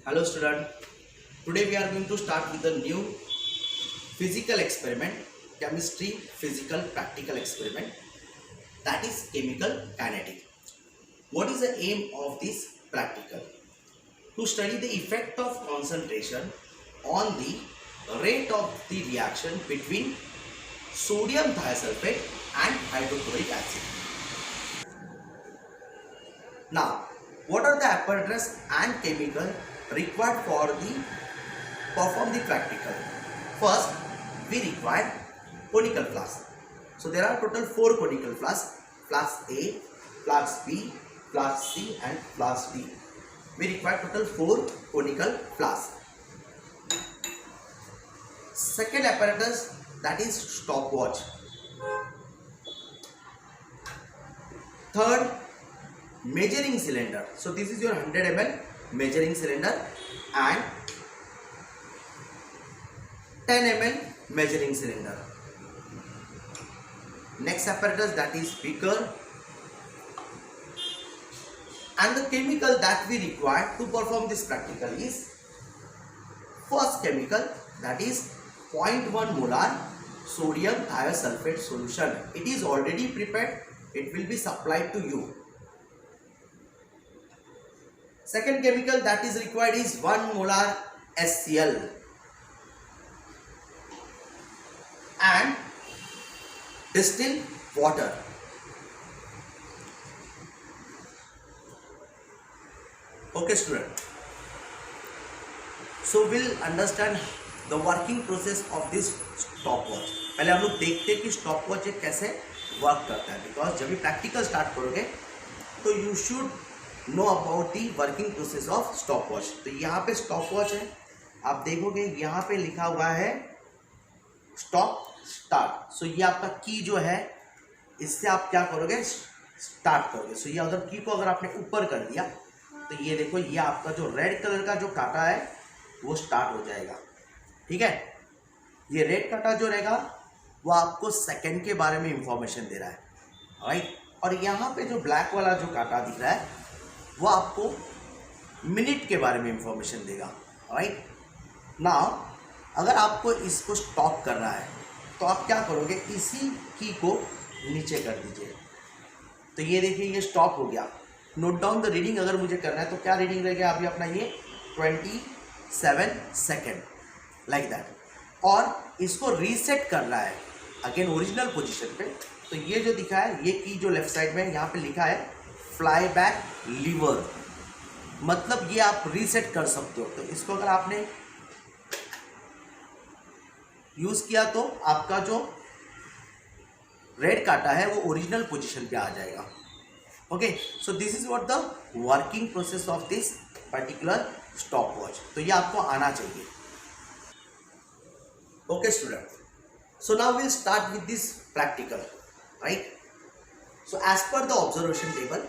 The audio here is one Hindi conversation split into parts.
Hello student, today we are going to start with a new physical experiment, chemistry physical practical experiment, that is chemical kinetic. What is the aim of this practical? To study the effect of concentration on the rate of the reaction between sodium thiosulfate and hydrochloric acid. Now, what are the apparatus and chemical required for the perform the practical? First, we require conical flask. So there are total 4 conical flasks: flask A, flask B, flask C and flask D. We require total 4 conical flasks. Second apparatus, that is stopwatch. Third, measuring cylinder. So this is your 100 ml measuring cylinder and 10 ml measuring cylinder. Next apparatus, that is beaker. And the chemical that we require to perform this practical is first chemical, that is 0.1 molar sodium thiosulfate solution. It is already prepared, it will be supplied to you. Second chemical that is required is 1 molar HCl and distilled water. Okay student, so we'll understand the working process of this stopwatch. पहले हम लोग देखते हैं कि stopwatch कैसे वर्क करता है, बिकॉज जब भी प्रैक्टिकल स्टार्ट करोगे तो you should know about the working process of stopwatch. तो यहाँ पे स्टॉपवॉच है, आप देखोगे यहाँ पे लिखा हुआ है स्टॉप स्टार्ट. सो ये आपका की जो है, इससे आप क्या करोगे, स्टार्ट करोगे. सो ये अगर की को अगर आपने ऊपर कर दिया तो ये देखो, ये आपका जो रेड कलर का जो कांटा है वो स्टार्ट हो जाएगा. ठीक है, ये रेड कांटा जो रहेगा वो आपको सेकंड के बारे में इंफॉर्मेशन दे रहा है, राइट. और यहाँ पे जो ब्लैक वाला जो कांटा दिख रहा है वो आपको मिनट के बारे में इंफॉर्मेशन देगा, राइट. नाउ अगर आपको इसको स्टॉप करना है तो आप क्या करोगे, इसी की को नीचे कर दीजिए. तो ये देखिए, ये स्टॉप हो गया. Note down the reading. अगर मुझे करना है तो क्या रीडिंग रहेगा अभी अपना, ये 27 सेकेंड, लाइक दैट. और इसको रीसेट करना है अगेन ओरिजिनल पोजीशन पे. तो ये जो दिखा है, ये की जो लेफ्ट साइड में यहाँ पे लिखा है फ्लाई बैक लीवर, मतलब ये आप रीसेट कर सकते हो. तो इसको अगर आपने यूज किया तो आपका जो रेड काटा है वो ओरिजिनल पोजीशन पे आ जाएगा. Okay, so this is what the working process of this particular stopwatch. तो ये आपको आना चाहिए. Okay student, so now will start with this practical, right. So as per the observation table,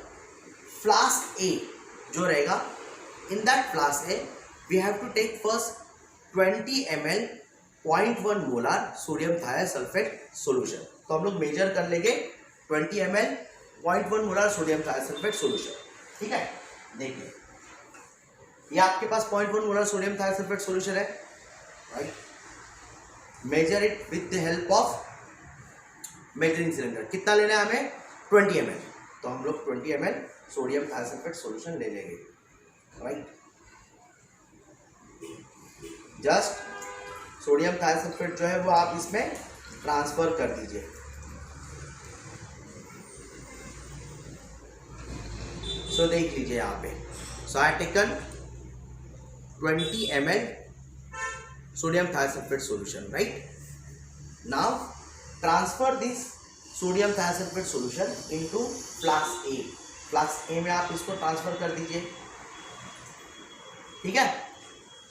flask A जो रहेगा, in that flask A we have to take first 20 ml 0.1 molar sodium thiosulphate solution. तो हम लोग मेजर कर लेंगे 20 ml 0.1 molar sodium thiosulphate solution. ठीक है, देखिए ये आपके पास 0.1 मोलार सोडियम थायोसल्फेट सोल्यूशन है, right. Measure it with the help of measuring cylinder. कितना लेना है हमें, 20 ml. तो हम लोग 20 ml सोडियम थायोसल्फेट सॉल्यूशन ले लेंगे, राइट. जस्ट सोडियम थायोसल्फेट जो है वो आप इसमें ट्रांसफर कर दीजिए. सो देख लीजिए यहाँ पे, so I taken 20 ml sodium thiosulphate solution, right. Now transfer this sodium thiosulphate solution into flask A. Flask A में आप इसको ट्रांसफर कर दीजिए. ठीक है,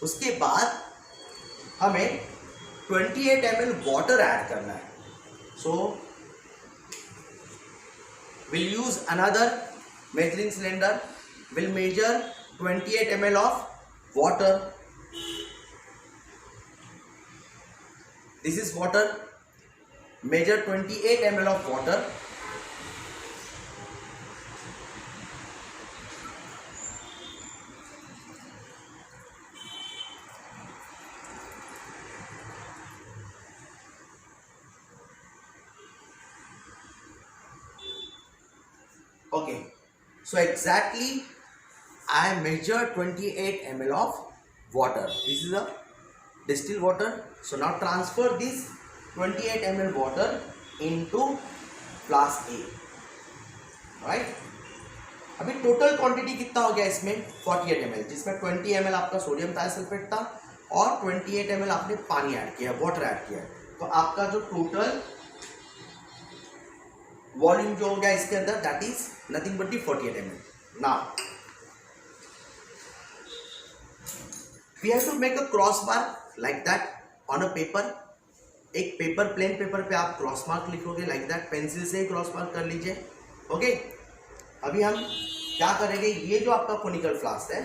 उसके बाद हमें 28 ml वाटर ऐड करना है. So will use another measuring cylinder, will measure 28 ml of water. This is water. measure 28 ml of water. Okay, so exactly I measured 28 ml of water. This is a distilled water. So now transfer this 28 ml water into flask A. Right? अभी टोटल क्वांटिटी कितना हो गया इसमें 48 ml, जिसमें 20 ml आपका सोडियम थायोसल्फेट था और 28 ml आपने पानी ऐड किया, वाटर ऐड किया, तो आपका जो टोटल वॉल्यूम जो हो गया इसके अंदर that is nothing but the 48 ml. Now we have to make a cross mark like that on a paper. एक पेपर, प्लेन पेपर पे आप क्रॉस मार्क लिखोगे लाइक दैट, पेंसिल से ही क्रॉस मार्क कर लीजिए. ओके, अभी हम क्या करेंगे, ये जो आपका कोनिकल फ्लास्क है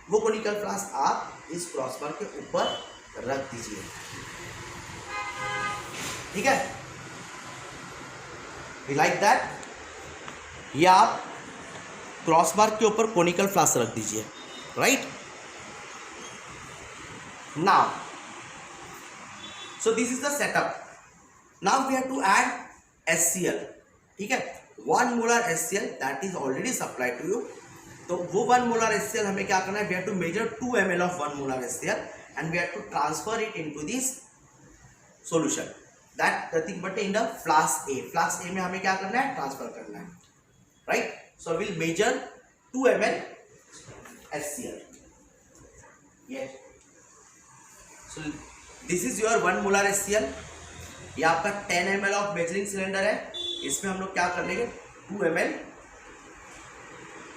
वो कोनिकल फ्लास्क आप इस क्रॉस मार्क के ऊपर रख दीजिए. ठीक है, लाइक दैट. ये आप क्रॉस मार्क के ऊपर कोनिकल फ्लास्क रख दीजिए. Right, now so this is the setup. Now we have to add HCl. ठीक है, 1 molar HCl that is already supplied to you. तो वो 1 molar HCl हमें क्या करना है, we have to measure 2 ml of 1 molar HCl and we have to transfer it into this solution that nothing but in the flask A. Flask A में हमें क्या करना है, ट्रांसफर करना है. Right, so will major 2 ml HCl. ये सो this is your 1 molar HCl. ये आपका 10 ml ऑफ मेजरिंग सिलेंडर है. इसमें हम लोग क्या कर लेंगे, 2 ml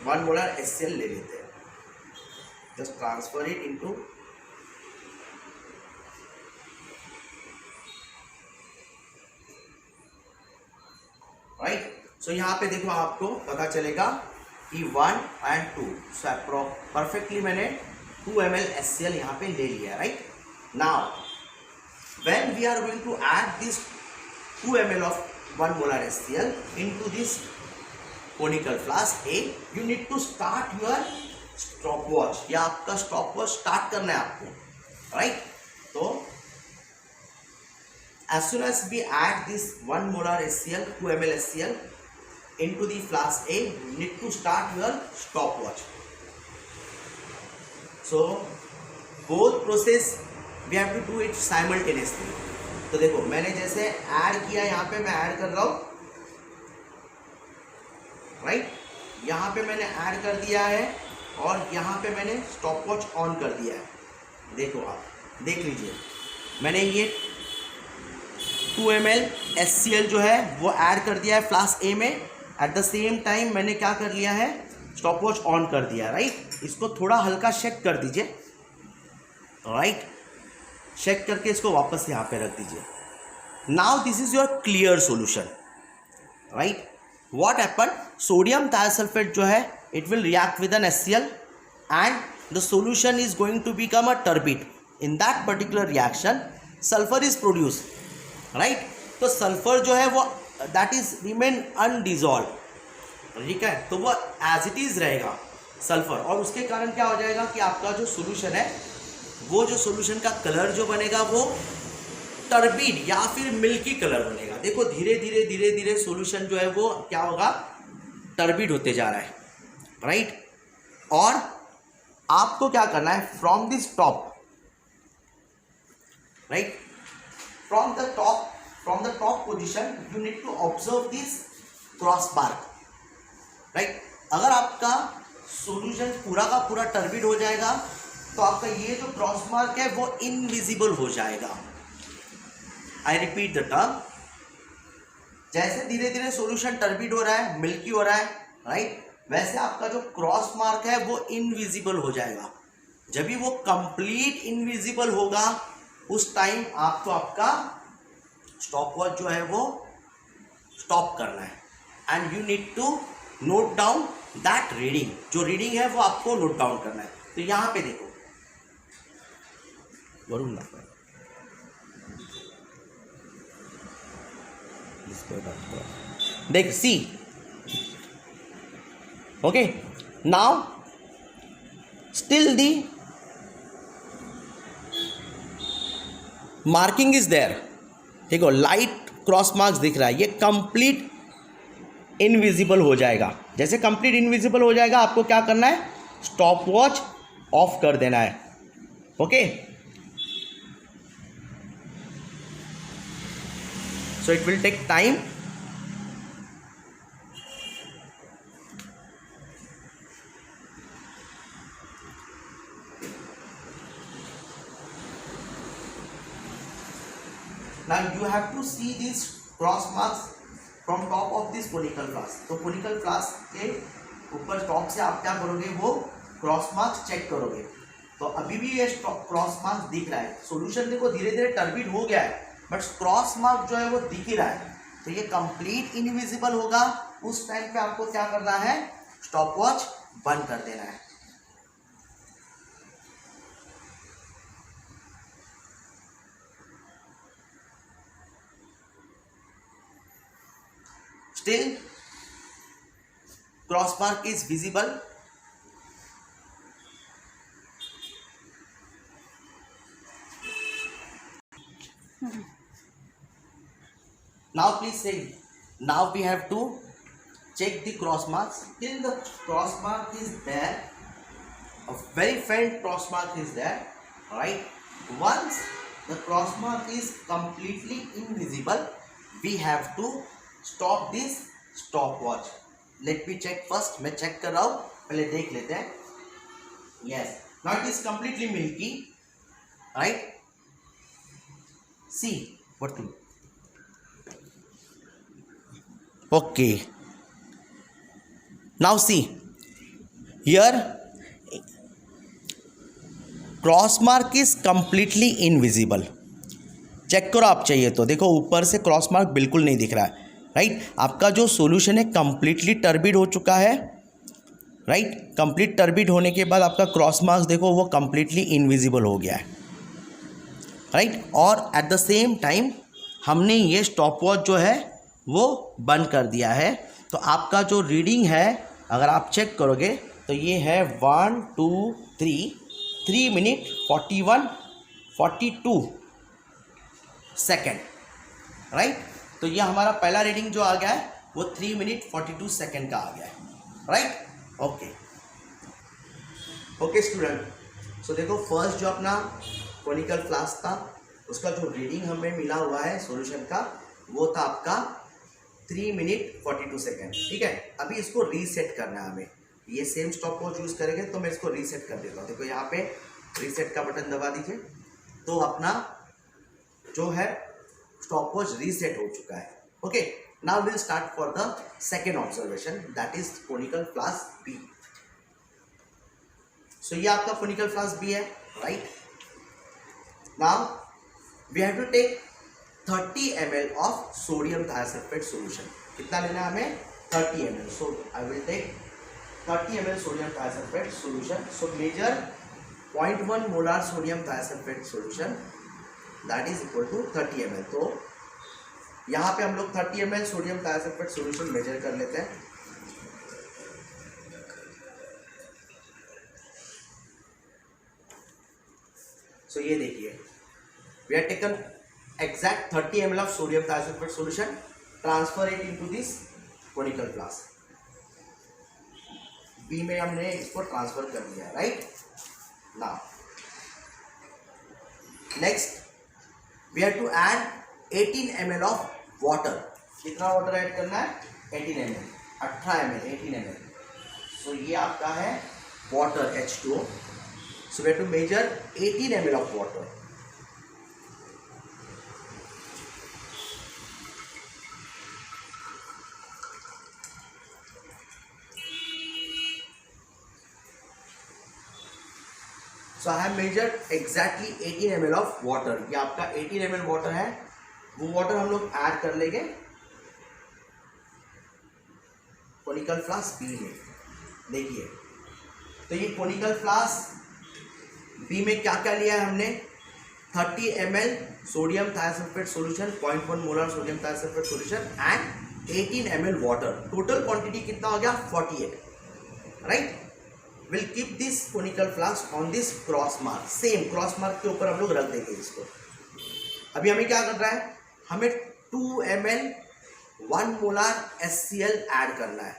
1 molar HCl ले लेते हैं. Just transfer it into right. So यहाँ पे देखो आपको पता चलेगा कि 1 and 2 सो परफेक्टली मैंने 2 ml HCl यहाँ पे ले लिया. Right, now when we are going to add this 2 ml of 1 molar HCl into this conical flask A, you need to start your stopwatch. या आपका stopwatch स्टार्ट करना है आपको. राइट, तो as soon as we add this 1 molar HCl 2 ml HCl into the flask A, you need to start your stopwatch. So both process we have to do it simultaneously. तो देखो मैंने जैसे ऐड किया, यहाँ पे मैं ऐड कर रहा हूँ. राइट, यहाँ पे मैंने ऐड कर दिया है और यहाँ पे मैंने स्टॉपवॉच ऑन कर दिया है. देखो आप देख लीजिए, मैंने ये 2 ml HCl जो है वो ऐड कर दिया है फ्लास्क A में. एट द सेम टाइम मैंने क्या कर लिया है, स्टॉपवॉच ऑन कर दिया. राइट, इसको थोड़ा हल्का शेक कर दीजिए. राइट, चेक करके इसको वापस यहाँ पे रख दीजिए. Now this is your clear solution. Right, what happen, sodium thiosulphate जो है it will react with an HCl and the solution is going to become a turbid. In that particular reaction sulphur is produce. Right, तो सल्फर जो है वो दैट इज रिमेन अनडिजॉल्व. ठीक है, तो वो एज इट इज रहेगा सल्फर, और उसके कारण क्या हो जाएगा कि आपका जो सॉल्यूशन है वो जो सॉल्यूशन का कलर जो बनेगा वो टर्बिड या फिर मिल्की कलर बनेगा. देखो धीरे धीरे धीरे धीरे सॉल्यूशन जो है वो क्या होगा, टर्बिड होते जा रहा है. राइट, और आपको क्या करना है, from this top, right, from the top position you need to observe this cross mark. Right, अगर आपका सॉल्यूशन पूरा का पूरा टर्बिड हो जाएगा तो आपका ये जो क्रॉस मार्क है वो इनविजिबल हो जाएगा. आई रिपीट द टर्म, जैसे धीरे धीरे सॉल्यूशन टर्बिड हो रहा है, मिल्की हो रहा है, राइट, वैसे आपका जो क्रॉस मार्क है वो इनविजिबल हो जाएगा. जब भी वो कंप्लीट इनविजिबल होगा उस टाइम आपको आपका स्टॉपवॉच जो है वो स्टॉप करना है. And you need to note down that reading. जो रीडिंग है वो आपको नोट डाउन करना है. तो यहाँ पे देखो वरुण ना देख, see, okay, now still the marking is there. देखो लाइट क्रॉस मार्क्स दिख रहा है, ये कंप्लीट इनविजिबल हो जाएगा. जैसे कंप्लीट इनविजिबल हो जाएगा आपको क्या करना है, स्टॉप वॉच ऑफ कर देना है. Okay, so it will take time. Now you have to see these cross marks from top of this conical flask. तो conical flask के ऊपर टॉप से आप क्या करोगे, वो क्रॉस मार्क्स चेक करोगे. तो अभी भी ये क्रॉस मार्क्स दिख रहा है. सॉल्यूशन देखो धीरे धीरे टर्बिड हो गया है, बट क्रॉस मार्क जो है वो दिख ही रहा है. तो ये कंप्लीट इनविजिबल होगा. उस टाइम पे आपको क्या करना है, स्टॉप वॉच बंद कर देना है. Still cross mark is visible. Now please say, now we have to check the cross marks. Till the cross mark is there, a very faint cross mark is there, right? Once the cross mark is completely invisible, we have to stop this stopwatch. Let me check first. मैं चेक कर रहा हूँ, पहले देख लेते हैं. Yes, now it is completely milky, right? See what to. Okay. Now see here, cross mark is completely invisible. Check करो आप चाहिए तो. देखो ऊपर से क्रॉस मार्क बिल्कुल नहीं दिख रहा है, राइट. आपका जो सॉल्यूशन है कंप्लीटली टर्बिड हो चुका है, राइट. कंप्लीट टर्बिड होने के बाद आपका क्रॉस मार्क्स देखो वो कंप्लीटली इनविजिबल हो गया है, राइट. और एट द सेम टाइम हमने ये स्टॉप वॉच जो है वो बंद कर दिया है. तो आपका जो रीडिंग है अगर आप चेक करोगे तो ये है 1 2 3 मिनट 42 सेकेंड, राइट. तो ये हमारा पहला रीडिंग जो आ गया है वो 3 मिनट 42 सेकेंड का आ गया है, राइट. ओके स्टूडेंट, सो देखो फर्स्ट जो अपना कोनिकल फ्लास्क था उसका जो रीडिंग हमें मिला हुआ है सॉल्यूशन का वो था आपका 3 मिनट 42 सेकेंड. ठीक है, अभी इसको रीसेट करना है हमें. ये सेम स्टॉप वॉच यूज़ करेंगे तो मैं इसको रीसेट कर देता हूँ. देखो यहाँ पे रीसेट का बटन दबा दीजिए तो अपना जो है स्टॉप वॉच रीसेट हो चुका है. Okay, now will start for the second observation, that is conical flask B. So ये आपका कोनिकल फ्लास्क बी है, right. Now we have to take 30 ml of sodium thiosulphate solution. कितना लेना है हमें, 30 ml. So I will take 30 ml sodium thiosulphate solution. So measure 0.1 molar sodium thiosulphate solution that is equal to 30 ml. तो यहाँ पे हम लोग 30 ml sodium thiosulphate solution measure कर लेते हैं. सो ये देखिए we are taken exact 30 ml of sodium thiosulfate solution, transfer it into this conical flask. B में हमने इसको ट्रांसफर कर दिया, right. Now next we have to add 18 ml of water. कितना वाटर ऐड करना है, 18 ml, 18 ml, 18 ml. सो ये आपका है water H2O. So we have to measure 18 ml of water. So I have measured exactly 18 ml of water. ये आपका 18 ml वाटर है, वो वाटर हम लोग ऐड कर लेंगे कोनिकल फ्लास्क बी में. देखिए तो ये कोनिकल फ्लास्क बी में क्या क्या लिया है हमने, 30 ml sodium thiosulphate solution, 0.1 molar sodium thiosulphate solution and 18 ml water. Total quantity कितना हो गया, 48, right. Will keep this conical flask on this cross mark. Same cross mark के ऊपर हम लोग रख देंगे इसको. अभी हमें क्या करना है, हमें 2 ml 1 मोलार HCl ऐड करना है.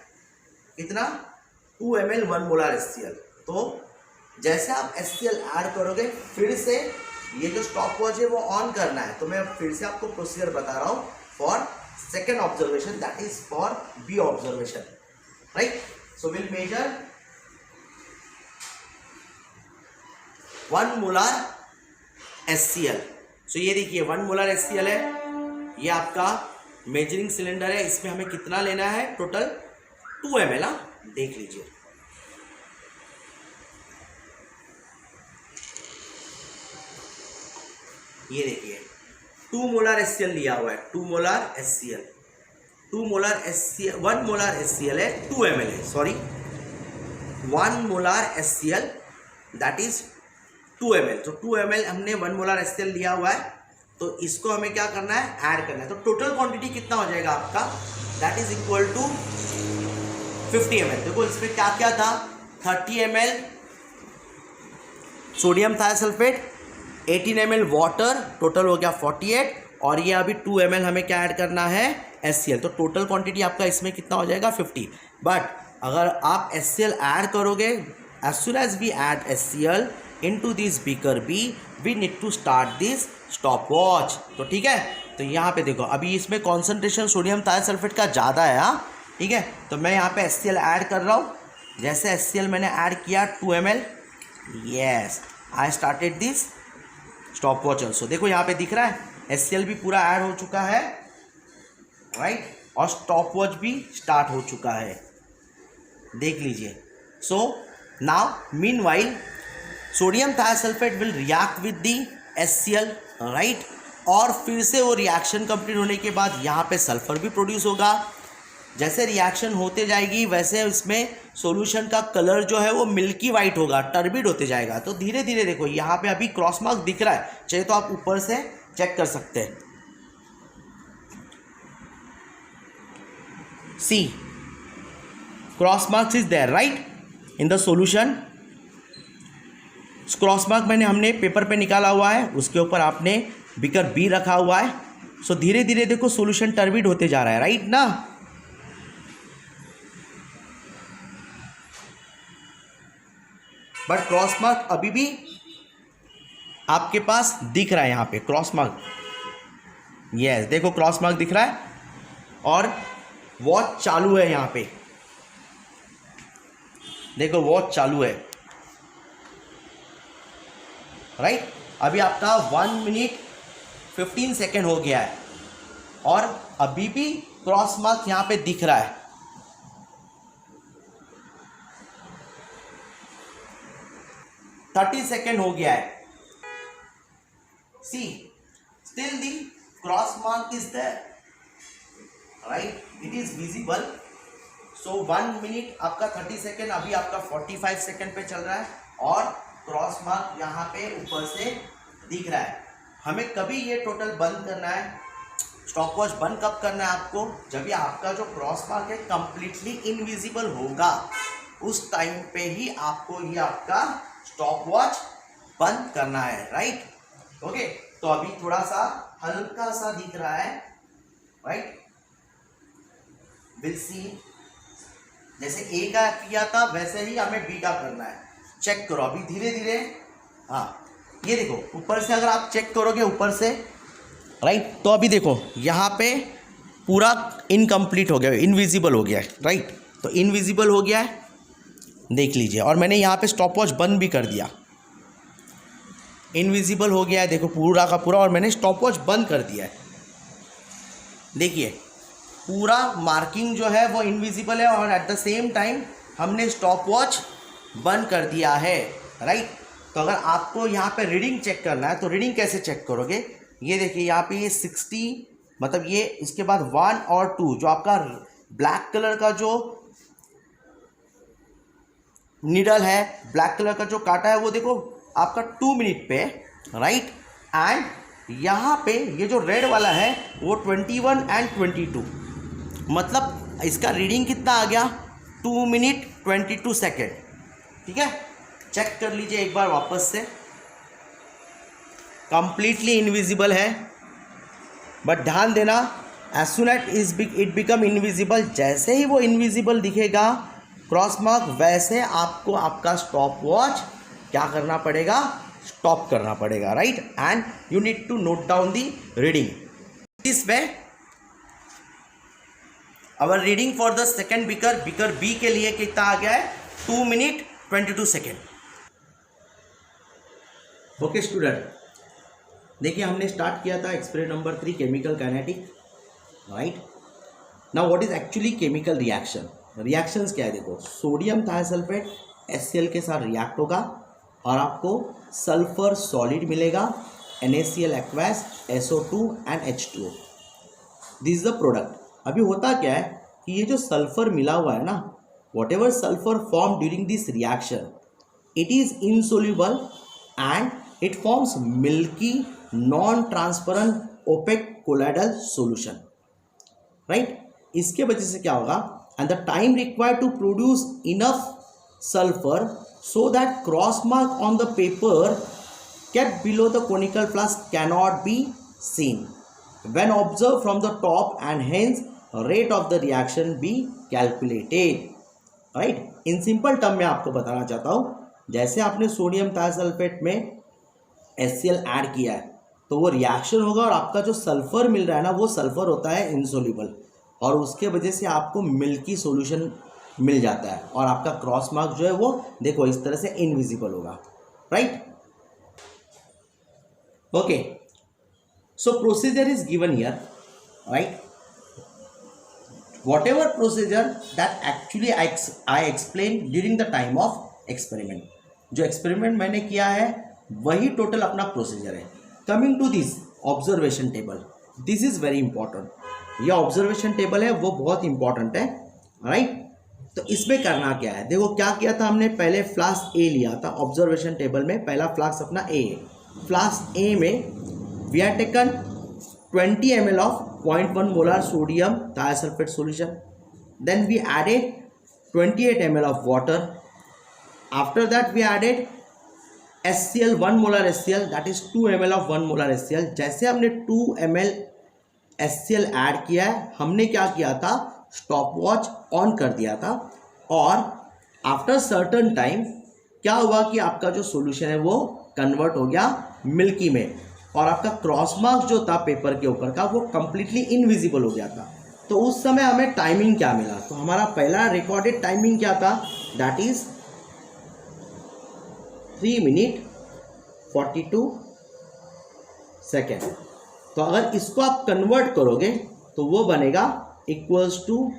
कितना 2 ml 1 मोलर HCl। तो जैसे आप HCl ऐड करोगे फिर से ये जो स्टॉप वॉच है वो ऑन करना है। तो मैं फिर से आपको प्रोसीजर बता रहा हूँ for second observation, that is for B observation, right. So will measure 1 molar HCl। So ये देखिए 1 मोलर HCl है, ये आपका मेजरिंग सिलेंडर है, इसमें हमें कितना लेना है टोटल 2 ml। देख लीजिए, ये देखिए 2 मोलर HCl लिया हुआ है, 2 मोलर HCl, 1 मोलर HCl है 2 ml है, sorry 1 molar HCl that is 2 ml। तो 2 ml हमने 1 मोलर HCl लिया हुआ है, तो इसको हमें क्या करना है, ऐड करना है। तो टोटल क्वांटिटी कितना हो जाएगा आपका, that is equal to 50 ml। देखो इसमें क्या क्या था, 30 ml sodium thiosulphate, 18 ml water, total हो गया 48, और ये अभी 2 ml हमें क्या ऐड करना है HCl। तो टोटल क्वांटिटी आपका इसमें कितना हो जाएगा 50। बट अगर आप HCl ऐड करोगे, as soon as we add HCl into this beaker B, we need to start this stopwatch। तो ठीक है, तो यहाँ पे देखो अभी इसमें कॉन्सेंट्रेशन सोडियम थायोसल्फेट का ज़्यादा है, हाँ ठीक है। तो मैं यहाँ पे HCl ऐड कर रहा हूँ, जैसे HCl मैंने ऐड किया 2 ml, yes I started this stopwatch also. देखो यहाँ पे दिख रहा है HCl भी पूरा ऐड हो चुका है, राइट, और स्टॉपवॉच भी स्टार्ट हो चुका है, देख लीजिए। So now meanwhile sodium thiosulphate will react with the HCl, right, और फिर से वो रिएक्शन कंप्लीट होने के बाद यहाँ पे सल्फर भी प्रोड्यूस होगा। जैसे रिएक्शन होते जाएगी वैसे इसमें सॉल्यूशन का कलर जो है वो मिल्की वाइट होगा, टर्बिड होते जाएगा। तो धीरे धीरे देखो यहाँ पे अभी क्रॉस मार्क दिख रहा है, चाहिए तो आप ऊपर से चेक कर सकते हैं। See cross marks is there right in the solution. Cross mark हमने पेपर पे निकाला हुआ है, उसके ऊपर आपने बीकर बी रखा हुआ है। सो धीरे धीरे देखो सॉल्यूशन टर्बिड होते जा रहा है, राइट ना। बट क्रॉस मार्क अभी भी आपके पास दिख रहा है, यहाँ पे क्रॉस मार्क, यस देखो क्रॉस मार्क दिख रहा है, और वॉच चालू है यहाँ पे, देखो वॉच चालू है, राइट। अभी आपका 1 मिनट 15 सेकेंड हो गया है, और अभी भी क्रॉस मार्क यहाँ पे दिख रहा है। $30 सेकेंड हो गया है। See still the cross mark is there, right, it is visible. So 1 minute आपका 30 सेकेंड, अभी आपका 45 सेकेंड पे चल रहा है, और क्रॉस मार्क यहाँ पे ऊपर से दिख रहा है। हमें कभी ये टोटल बंद करना है, स्टॉपवॉच बंद कब करना है आपको, जब ये आपका जो क्रॉस मार्क है कंप्लीटली इनविजिबल होगा, उस टाइम पे ही आपको ये आपका स्टॉपवॉच बंद करना है, राइट। ओके, तो अभी थोड़ा सा हल्का सा दिख रहा है, राइट, विल सी। जैसे ए का किया था वैसे ही हमें बी का करना है। चेक करो अभी धीरे धीरे, हाँ ये देखो ऊपर से अगर आप चेक करोगे ऊपर से, राइट, तो अभी देखो यहाँ पे पूरा इनकम्प्लीट हो गया, इनविजिबल हो गया है, राइट। तो इनविजिबल हो गया है, देख लीजिए, और मैंने यहाँ पे स्टॉपवॉच बंद भी कर दिया, इनविजिबल हो गया है, देखो पूरा का पूरा, और मैंने स्टॉपवॉच बंद कर दिया है। देखिए पूरा मार्किंग जो है वो इनविजिबल है, और एट द सेम टाइम हमने स्टॉपवॉच बंद कर दिया है, राइट। तो अगर आपको यहाँ पे रीडिंग चेक करना है तो रीडिंग कैसे चेक करोगे, ये देखिए यहाँ पे ये 60, मतलब ये इसके बाद 1 और 2 जो आपका ब्लैक कलर का जो नीडल है, ब्लैक कलर का जो काटा है वो देखो आपका 2 मिनट पे, राइट। एंड यहाँ पे ये जो रेड वाला है वो 21 एंड 22, मतलब इसका रीडिंग कितना आ गया 2 मिनट 22 सेकेंड, ठीक है। चेक कर लीजिए एक बार वापस से, कंप्लीटली इनविजिबल है, बट ध्यान देना as soon at it become invisible, जैसे ही वो इनविजिबल दिखेगा क्रॉस मार्क, वैसे आपको आपका स्टॉप वॉच क्या करना पड़ेगा, स्टॉप करना पड़ेगा, right. And you need to note down the reading. This way our reading for the second beaker B के लिए कितना आ गया है, 2 मिनट 22 सेकेंड। ओके स्टूडेंट, देखिए हमने स्टार्ट किया था experiment number 3 chemical kinetic, right. Now what is actually chemical reaction. Reactions क्या है, देखो सोडियम थायोसल्फेट HCl के साथ रिएक्ट होगा और आपको सल्फर सॉलिड मिलेगा, NaCl aqueous, SO2 and H2O। This is the product. अभी होता क्या है कि ये जो सल्फर मिला हुआ है ना, whatever sulphur form during this reaction, it is insoluble and it forms milky non transparent opaque colloidal solution, right. इसके वजह से क्या होगा, and the time required to produce enough sulfur so that cross mark on the paper kept below the conical flask cannot be seen when observed from the top, and hence rate of the reaction be calculated, right। in simple term मैं आपको बताना चाहता हूँ, जैसे आपने सोडियम थायोसल्फेट में HCl ऐड किया है तो वो रिएक्शन होगा और आपका जो सल्फर मिल रहा है ना, वो सल्फर होता है इनसोल्यूबल और उसके वजह से आपको मिल्की सॉल्यूशन मिल जाता है और आपका क्रॉस मार्क जो है वो देखो इस तरह से इनविजिबल होगा, right. Okay, so procedure is given here, right. Whatever procedure that actually I explain during the time of experiment, जो एक्सपेरिमेंट मैंने किया है वही टोटल अपना प्रोसीजर है। Coming to this observation table, this is very important. यह ऑब्जर्वेशन टेबल है वो बहुत इंपॉर्टेंट है, राइट। तो इसमें करना क्या है, देखो क्या किया था हमने, पहले फ्लास्क ए लिया था ऑब्जर्वेशन टेबल में, पहला फ्लास्क अपना ए है। फ्लास्क ए में we are taken 20 ml of 0.1 molar sodium thiosulphate solution, then we added 28 ml of water, after that we added HCl 1 molar HCl, that is 2 ml of 1 molar HCl। जैसे हमने 2 ml HCl ऐड किया है, हमने क्या किया था, स्टॉप वॉच ऑन कर दिया था और आफ्टर सर्टन टाइम क्या हुआ कि आपका जो सॉल्यूशन है वो कन्वर्ट हो गया मिल्की में और आपका क्रॉस मार्क जो था पेपर के ऊपर का वो कंप्लीटली इनविजिबल हो गया था। तो उस समय हमें टाइमिंग क्या मिला, तो हमारा पहला रिकॉर्डेड टाइमिंग क्या था, दैट इज 3 मिनट 42 सेकेंड। तो अगर इसको आप कन्वर्ट करोगे तो वो बनेगा इक्वल्स टू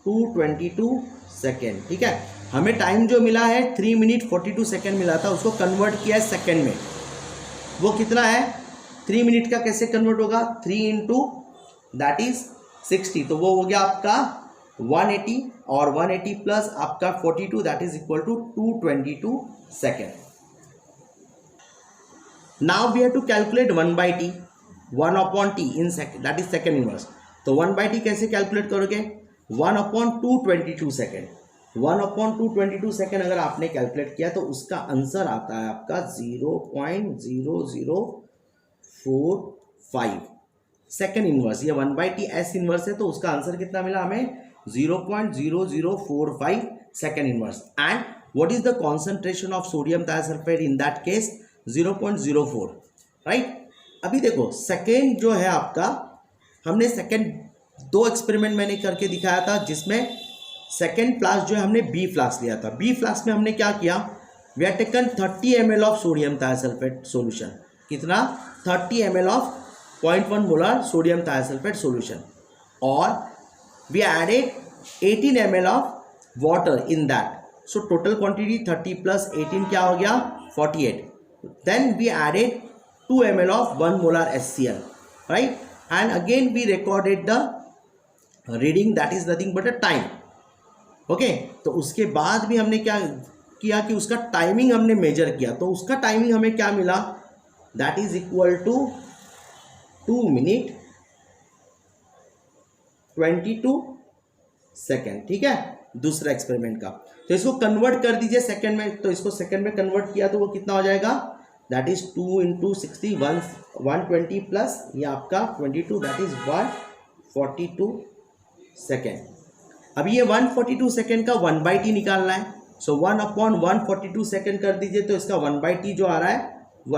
222 सेकेंड, ठीक है। हमें टाइम जो मिला है 3 मिनट 42 सेकेंड मिला था, उसको कन्वर्ट किया है सेकेंड में, वो कितना है, 3 मिनट का कैसे कन्वर्ट होगा, 3 इंटू दैट इज 60, तो वो हो गया आपका 180 और 180 प्लस आपका 42 that is equal to 222 second. Now we have to calculate 1/t, 1/t in second that is second inverse. तो 1/t कैसे कैलकुलेट करोगे, 1/222 सेकेंड, 1/222 सेकेंड अगर आपने कैलकुलेट किया तो उसका आंसर आता है आपका 0.0045 सेकेंड इनवर्स। ये 1/t S इनवर्स है तो उसका आंसर कितना मिला हमें, 0.0045 second inverse. And what is the concentration of sodium thiosulphate in that case, 0.04, right. अभी देखो सेकेंड जो है आपका, हमने सेकेंड 2 एक्सपेरिमेंट मैंने करके दिखाया था जिसमें सेकेंड फ्लास्क जो है हमने बी फ्लास्क लिया था। बी फ्लास्क में हमने क्या किया, we are taken 30 ml of sodium thiosulphate solution, कितना, 30 ml of 0.1 molar sodium thiosulphate solution और we added 18 ml of water in that, so total quantity 30 plus 18 क्या हो गया, 48। Then we added 2 ml of 1 molar HCl, right, and again we recorded the reading that is nothing but a time, okay। तो उसके बाद भी हमने क्या किया कि उसका टाइमिंग हमने मेजर किया, तो उसका टाइमिंग हमें क्या मिला, that is equal to 2 minute 22 second, ठीक है, दूसरा एक्सपेरिमेंट का। तो इसको कन्वर्ट कर दीजिए सेकेंड में, तो इसको सेकेंड में कन्वर्ट किया तो वो कितना हो जाएगा, दैट इज 2 इंटू 60 120 प्लस ये आपका 22 दैट इज 142 सेकेंड। अभी ये 142 सेकेंड का 1/t निकालना है, सो 1/142 सेकेंड कर दीजिए, तो इसका 1/t जो आ रहा है वो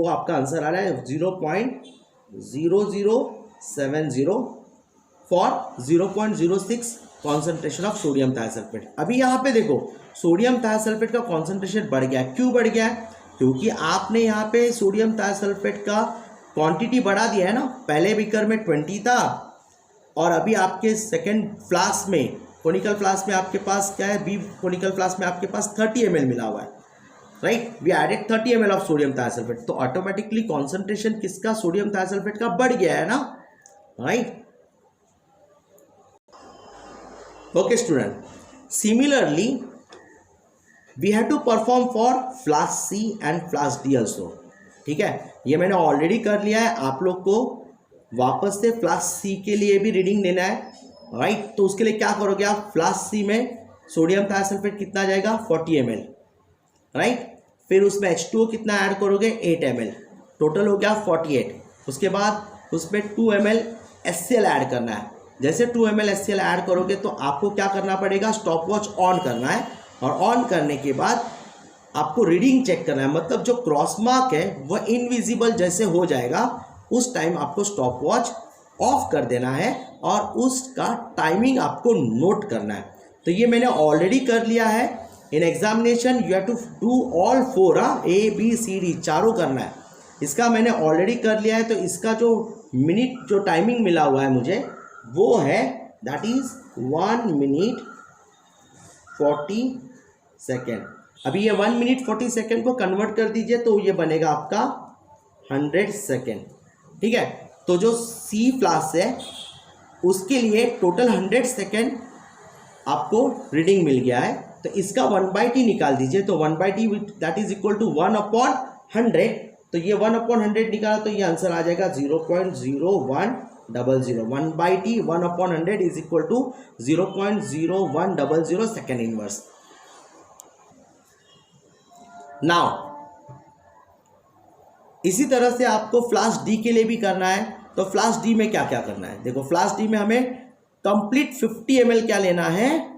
आपका आंसर आ रहा है 0.0070 for 0.06 concentration of sodium thiosulphate. अभी यहाँ पे देखो सोडियम थायोसल्फेट का कॉन्सेंट्रेशन बढ़ गया। क्यों बढ़ गया है? क्योंकि आपने यहाँ पे सोडियम थायोसल्फेट का क्वांटिटी बढ़ा दिया है ना। पहले बीकर में 20 था और अभी आपके सेकेंड फ्लास्क में, कोनिकल फ्लास्क में आपके पास क्या है, बी कोनिकल फ्लास्क में आपके पास 30 ml मिला हुआ है, right. We added 30 ml of sodium thiosulphate, तो ऑटोमेटिकली कॉन्सेंट्रेशन किसका, सोडियम थायोसल्फेट का बढ़ गया है ना, right. Okay student, similarly we have to perform for flask C and flask D also. ठीक है, ये मैंने ऑलरेडी कर लिया है। आप लोग को वापस से फ्लास्क सी के लिए भी रीडिंग देना है, राइट। तो उसके लिए क्या करोगे आप, फ्लास्क सी में सोडियम थायोसल्फेट कितना जाएगा 40 ml, राइट। फिर उसमें H2O कितना ऐड करोगे 8 ml, टोटल हो गया 48। उसके बाद उसमें 2 ml HCl ऐड करना है। जैसे 2 ml HCl ऐड करोगे तो आपको क्या करना पड़ेगा, स्टॉप वॉच ऑन करना है, और ऑन करने के बाद आपको रीडिंग चेक करना है। मतलब जो क्रॉस मार्क है वह इनविजिबल जैसे हो जाएगा, उस टाइम आपको स्टॉप वॉच ऑफ कर देना है और उसका टाइमिंग आपको नोट करना है। तो ये मैंने ऑलरेडी कर लिया है। In examination you have to do all 4, ABCD चारों करना है। इसका मैंने ऑलरेडी कर लिया है, तो इसका जो मिनट जो टाइमिंग मिला हुआ है मुझे वो है दैट इज 1 minute 40 सेकेंड। अभी ये 1 minute 40 सेकेंड को कन्वर्ट कर दीजिए तो ये बनेगा आपका 100 सेकेंड। ठीक है, तो जो सी फ्लास्क है उसके लिए टोटल 100 सेकेंड आपको रीडिंग मिल गया है। तो इसका 1/t निकाल दीजिए, तो 1/t that is equal to 1/100। तो ये 1/100 निकाला तो ये आंसर आ जाएगा 0.0100। 1/t 1/100 is equal to 0.0100 second inverse. नाउ इसी तरह से आपको फ्लास्क डी के लिए भी करना है। तो फ्लास्क डी में क्या क्या करना है, देखो फ्लास्क डी में हमें कंप्लीट 50 ml क्या लेना है,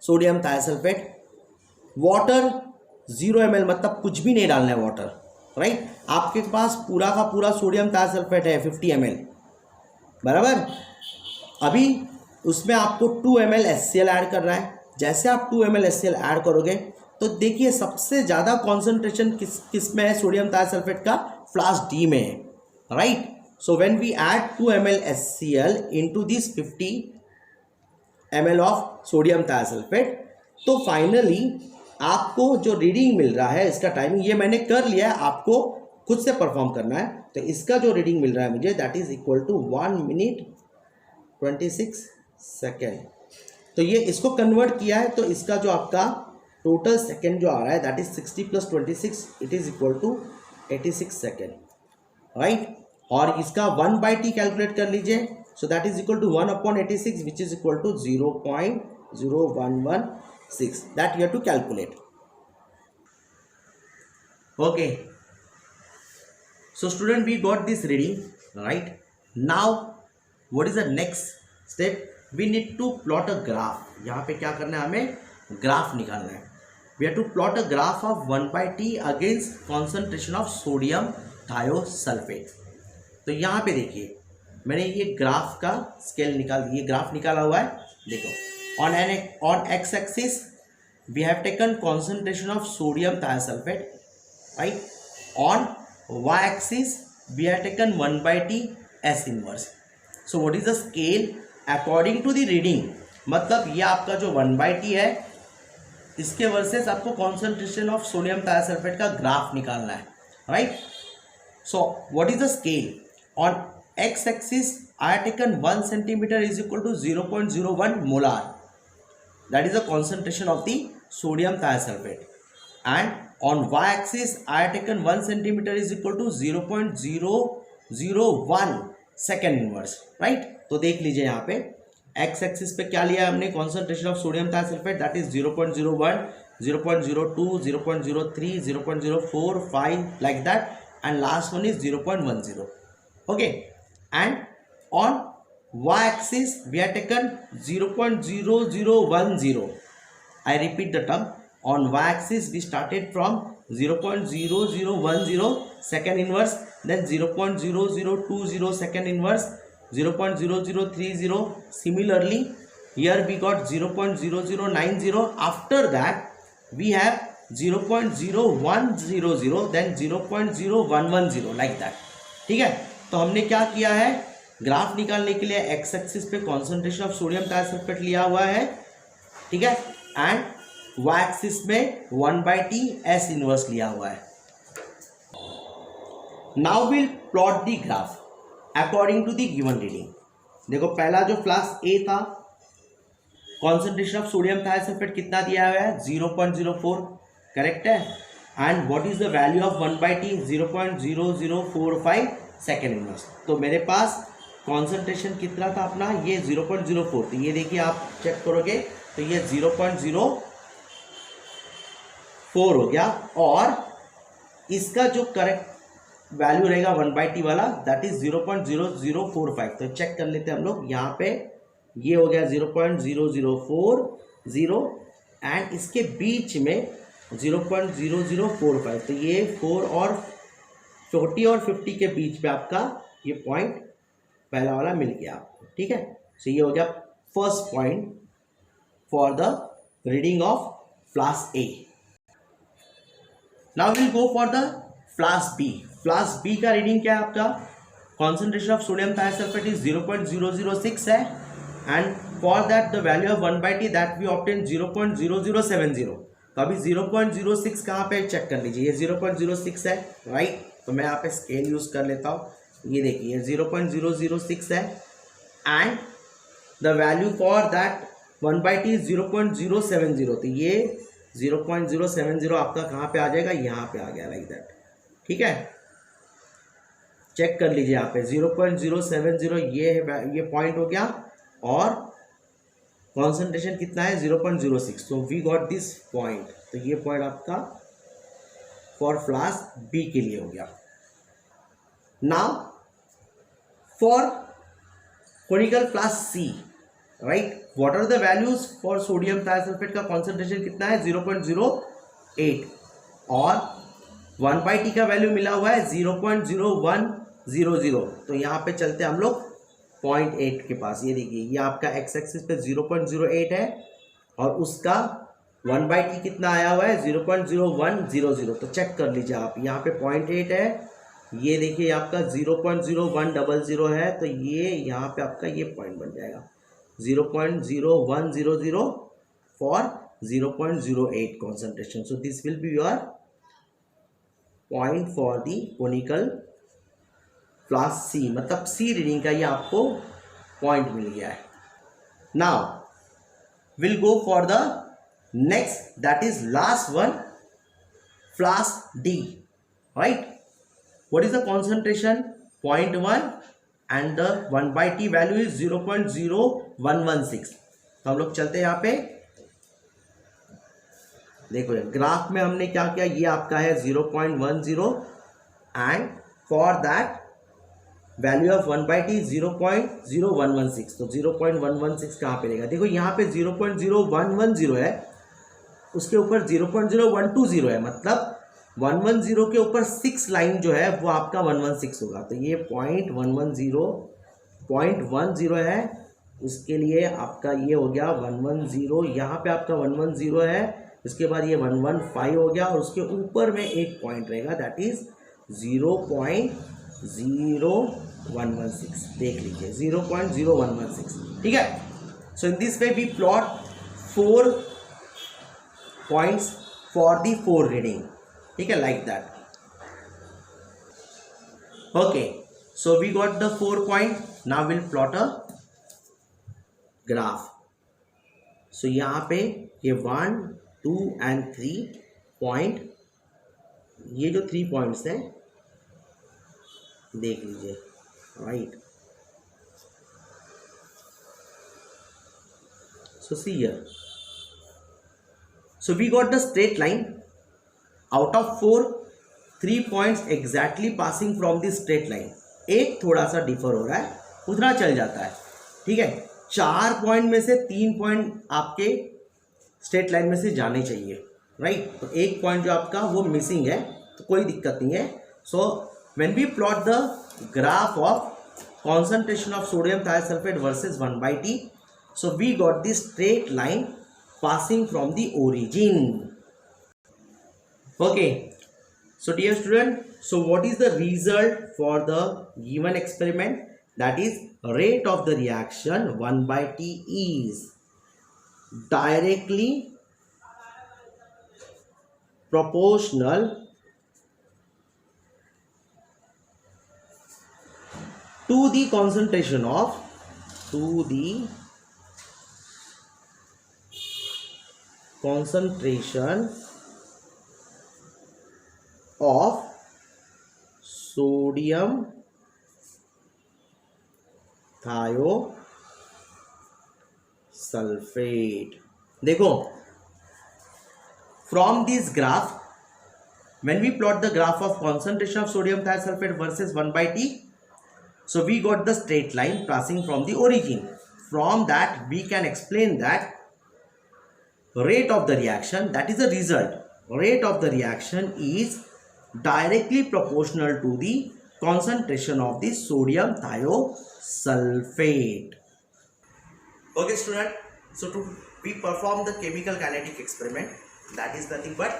सोडियम थायोसल्फेट, वाटर 0 ml, मतलब कुछ भी नहीं डालना है वाटर, राइट। आपके पास पूरा का पूरा सोडियम थायोसल्फेट है 50 ml, बराबर। अभी उसमें आपको 2 ml HCl ऐड करना है। जैसे आप 2 ml HCl ऐड करोगे तो देखिए सबसे ज़्यादा कॉन्सेंट्रेशन किस में है, सोडियम थायोसल्फेट का फ्लास्क डी में है, right. So when we add 2 ml HCl into this 50 ml of sodium thiosulphate, तो फाइनली आपको जो रीडिंग मिल रहा है, इसका टाइमिंग ये मैंने कर लिया है, आपको खुद से परफॉर्म करना है। तो इसका जो रीडिंग मिल रहा है मुझे that is equal to 1 minute 26 second. तो ये इसको कन्वर्ट किया है, तो इसका जो आपका टोटल सेकेंड जो आ रहा है that is 60 + 26 it is equal to 86 second, right. और इसका 1/t कैलकुलेट कर लीजिए, so that is equal to 1/86 which is equal to 0.0116 that you have to calculate. Okay, so student we got this reading, right? Now what is the next step? We need to plot a graph. यहाँ पे क्या करना है, हमें ग्राफ निकालना है। We have to plot a graph of 1/t against concentration of sodium thiosulfate. तो यहाँ पे देखिए मैंने ये ग्राफ का स्केल ये ग्राफ निकाला हुआ है। देखो on x axis we have taken concentration of sodium thiosulfate, right? On y-axis we have taken 1/t S inverse. So what is the scale according to the reading? मतलब ये आपका जो 1/t है इसके वर्सेस आपको कॉन्सेंट्रेशन ऑफ सोडियम थायोसल्फेट का ग्राफ निकालना है, right. So what is the scale? On x axis I have taken 1 centimeter is equal to 0.01 molar. That is the concentration of the sodium thiosulfate. And on y-axis I have taken 1 centimeter is equal to 0.001 second inverse, right? तो देख लीजिए यहाँ पे x axis पे क्या लिया हमने, concentration of sodium thiosulfate that is 0.01, 0.02, 0.03, 0.04, 5 like that, and last one is 0.10. Okay, and on y axis we have taken 0.0010. I repeat the term. On y axis we started from 0.0010 second inverse, then 0.0020 second inverse, 0.0030. Similarly here we got 0.0090. after that we have 0.0100, then 0.0110 like that. ठीक है, तो हमने क्या किया है, ग्राफ निकालने के लिए एक्स एक्सिस पे कॉन्सेंट्रेशन ऑफ सोडियम थायोसल्फेट लिया हुआ है, ठीक है, एंड वाई एक्सिस में 1/t एस इनवर्स लिया हुआ है. Now will plot the graph according to the given reading. देखो पहला जो फ्लास्क ए था, कॉन्सेंट्रेशन ऑफ सोडियम थायोसल्फेट कितना दिया हुआ है, 0.04, करेक्ट है, and what is the value of 1/t, 0.0045 second inverse. तो मेरे पास कॉन्सेंट्रेशन कितना था अपना, ये 0.04. तो ये देखिए आप चेक करोगे तो ये 0.04 हो गया, और इसका जो करेक्ट वैल्यू रहेगा 1/t वाला, दैट इज 0.0045. तो चेक कर लेते हैं हम लोग. यहाँ पे ये हो गया 0.0040 एंड इसके बीच में 0.0045. तो ये 4 और 40 और 50 के बीच में आपका ये पॉइंट पहला वाला मिल गया आपको, ठीक है. सो ये हो गया first point for the reading of flask A. Now will go for the flask B. Flask B का रीडिंग क्या है आपका, concentration of sodium thiosulphate is 0.006 है, and for that the value of 1/t that we obtain 0.0070. तो अभी 0.06 कहाँ पे चेक कर लीजिए, ये 0.06 है, राइट. तो मैं यहाँ पे स्केल यूज कर लेता हूँ. ये देखिए 0.006 है, and the value for that 1/t is 0.070. तो ये 0.070 आपका कहाँ पे आ जाएगा, यहाँ पे आ गया, लाइक दैट, ठीक है. चेक कर लीजिए यहाँ पे 0.070 ये पॉइंट हो गया, और कॉन्सेंट्रेशन कितना है 0.06. तो वी गॉट दिस पॉइंट. तो ये पॉइंट आपका फॉर फ्लास्क बी के लिए हो गया. Now for conical flask C, right, what are the values for sodium thiosulphate का कॉन्सेंट्रेशन कितना है 0.08, और 1/t का वैल्यू मिला हुआ है 0.0100. तो यहाँ पे चलते हम लोग 0.8 के पास. ये देखिए ये आपका एक्स एक्सिस पे 0.08 है, और उसका 1/t कितना आया हुआ है 0.0100. तो चेक कर लीजिए आप, यहाँ पे 0.8 है, ये देखिए आपका 0.0100 है. तो ये यहाँ पे आपका ये पॉइंट बन जाएगा 0.0100 for 0.08 concentration. So this will be your point for the conical flask C, मतलब सी रीडिंग का ये आपको पॉइंट मिल गया है. Now will go for the next, that is last one, flask D, right. What is the concentration 0.1 and the 1/t value is 0.0116. तो हम लोग चलते हैं यहाँ पे, देखो ग्राफ में हमने क्या किया, ये आपका है 0.10, and for that value of 1/t 0.0116. तो 0.116 कहाँ पे रहेगा, देखो यहाँ पे 0.0110 है, उसके ऊपर 0.0120 है, मतलब 110 के ऊपर 6 लाइन जो है वो आपका 116 होगा. तो ये 0.110 है, उसके लिए आपका ये हो गया 110. यहाँ पे आपका 110 है, इसके बाद ये 115 हो गया, और उसके ऊपर में एक पॉइंट रहेगा, दैट इज 0.0116. देख लीजिए 0.0116, ठीक है. So in this way we plot 4 points for the 4 reading, ठीक है, like that. Okay, so we got the 4 point. Now will plot a graph. So यहाँ पे ये 1, 2 एंड 3 पॉइंट, ये जो 3 पॉइंट्स हैं देख लीजिए, right. So see here, so we got the straight line. Out of 4, 3 points exactly passing from the straight line. एक थोड़ा सा डिफर हो रहा है, उतना चल जाता है. ठीक है, 4 पॉइंट में से 3 पॉइंट आपके स्ट्रेट लाइन में से जाने चाहिए, राइट। तो एक पॉइंट जो आपका वो मिसिंग है, तो कोई दिक्कत नहीं है। So when we plot the graph of concentration of sodium thiosulphate versus 1/T, so we got this straight line passing from the origin. Okay, so dear student, so what is the result for the given experiment? That is, rate of the reaction 1/T is directly proportional to the concentration of sodium thiosulfate. देखो, from this graph, when we plot the graph of concentration of sodium thiosulfate versus 1/T, so we got the straight line passing from the origin. From that we can explain that rate of the reaction, that is the result, rate of the reaction is directly proportional to the concentration of the sodium thiosulfate. Okay student, so we perform the chemical kinetic experiment, that is nothing but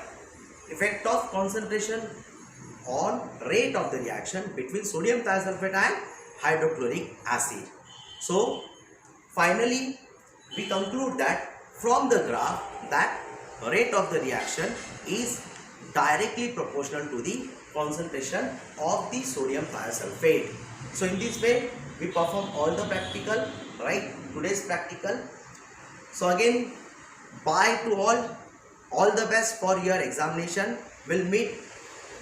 effect of concentration on rate of the reaction between sodium thiosulfate and hydrochloric acid. So finally we conclude that from the graph that rate of the reaction is directly proportional to the concentration of the sodium thiosulfate. So in this way we perform all the practical, right, today's practical. So again, bye to all the best for your examination. We'll meet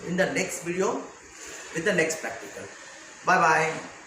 in the next video with the next practical. Bye bye.